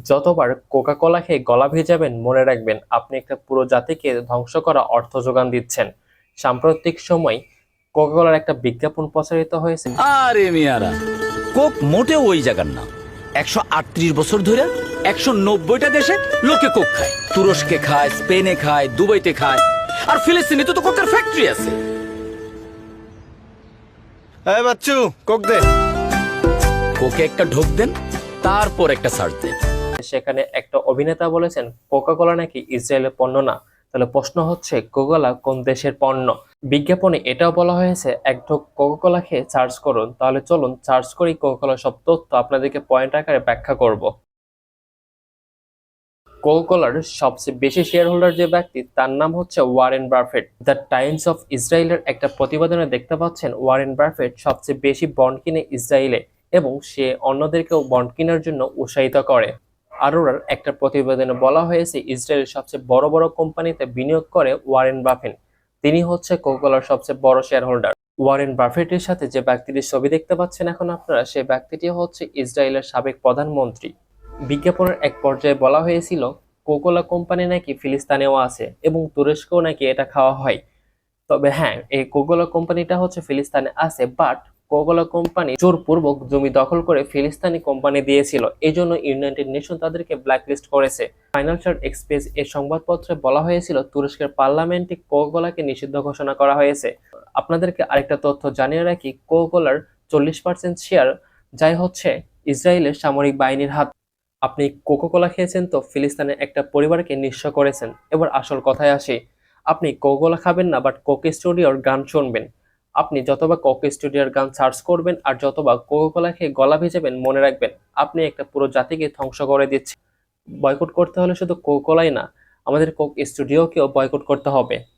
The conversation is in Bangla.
যতবার কোকা কোলা খেয়ে গলা ভেজাবেন মনে রাখবেন আপনি একটা পুরো জাতিকে ধ্বংস করা অর্থ যোগান দিচ্ছেন। সাম্প্রতিক সময় কোকা কোলার একটা বিজ্ঞাপন প্রচারিত হয়েছে। আরে মিয়ারা, কোক মোটেও ওই জায়গার না। 138 বছর ধরে 190টা দেশে লোকে কোক খায়। তুরস্কে খায়, স্পেনে খায়, দুবাইতে খায়, আর ফিলিস্তিনে তো কোকের ফ্যাক্টরি আছে। এই বাচ্চু, কোক দে। কোকে একটা ঢোক দেন, তারপর একটা সার্চ দেন। সেখানে একটা অভিনেতা বলেছেন কোকা কোলা নাকি ইসরায়েলের পণ্য না। তাহলে প্রশ্ন হচ্ছে কোকা কোলা কোন দেশের পণ্য? বিজ্ঞাপনে এটাও বলা হয়েছে এক ঢোক কোকা কোলা খেয়ে চার্জ করুন। তাহলে চলুন চার্জ করি কোকা কোলার সব তথ্য আপনাদেরকে পয়েন্ট আকারে ব্যাখ্যা করব। কোকা কোলার সবচেয়ে বেশি শেয়ার হোল্ডার যে ব্যক্তি তার নাম হচ্ছে Warren Buffett. The Times of ইসরায়েলের একটা প্রতিবেদনে দেখতে পাচ্ছেন ওয়ারেন বাফেট সবচেয়ে বেশি বন্ড কিনে ইসরায়েলে এবং সে অন্যদেরকেও বন্ড কেনার জন্য উৎসাহিত করে। আরোরার একটা প্রতিবেদনে বলা হয়েছে ইসরায়েলের সবচেয়ে বড় বড় কোম্পানিতে বিনিয়োগ করে ওয়ারেন বাফেট। তিনি হচ্ছে কোকা কোলার সবচেয়ে বড় শেয়ার হোল্ডার। ওয়ারেন বাফেটের সাথে যে ব্যক্তিটির ছবি দেখতে পাচ্ছেন এখন আপনারা, সেই ব্যক্তিটি হচ্ছে ইসরায়েলের সাবেক প্রধানমন্ত্রী। বিজ্ঞাপনের এক পর্যায়ে বলা হয়েছিল কোকা-কোলা কোম্পানি নাকি ফিলিস্তিনেও আছে এবং তুরস্কেও নাকি এটা খাওয়া হয়। তবে হ্যাঁ, এই কোকা-কোলা কোম্পানিটা হচ্ছে ফিলিস্তিনে আছে, বাট কোকা-কোলা কোম্পানি জোরপূর্বক জমি দখল করে ফিলিস্তিনি কোম্পানি দিয়েছিল, এই জন্য ইউনাইটেড নেশন তাদেরকে ব্ল্যাকলিস্ট করেছে। ফাইনান্সিয়াল এক্সপ্রেস এর সংবাদপত্রে বলা হয়েছিল তুরস্কের পার্লামেন্টে কোকা-কোলাকে নিষিদ্ধ ঘোষণা করা হয়েছে। আপনাদেরকে আরেকটা তথ্য জানিয়ে রাখি, কোকা-কোলার 40% শেয়ার যাই হচ্ছে ইসরায়েলের সামরিক বাহিনীর হাত। আপনি কোকা কোলা খেয়েছেন তো ফিলিস্তিনের একটা পরিবারকে নিঃস্ব করেছেন। এবার আসল কথায় আসি, আপনি কোকা কোলা খাবেন না, বাট কোক স্টুডিওর গান শুনবেন। আপনি যতবার কোক স্টুডিওর গান সার্চ করবেন আর যতবার কোকা কোলা খেয়ে গলা ভেজাবেন মনে রাখবেন আপনি একটা পুরো জাতিকে ধ্বংস করে দিচ্ছেন। বয়কট করতে হলে শুধু কোকা কোলাই না, আমাদের কোক স্টুডিওকেও বয়কট করতে হবে।